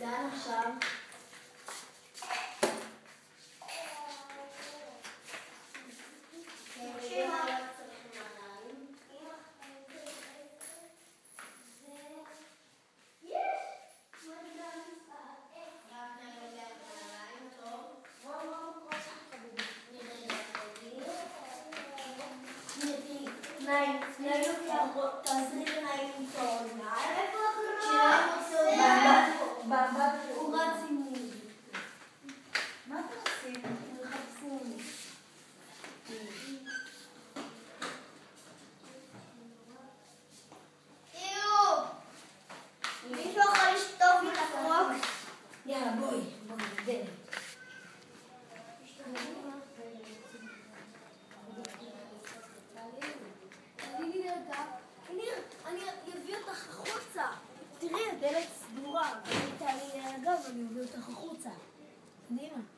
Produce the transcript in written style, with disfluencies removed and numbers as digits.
לאן עכשיו? הוא רץ עם מוזיקה. מה אתה עושים? מחפשים. מישהו יכול לשטוף לי את הקרוקס? יאללה, בואי, דלת. אני אביא אותך החוצה. תראי, הדלת סגורה. תעלי לי על הגב, אני אביא אותך החוצה. קדימה.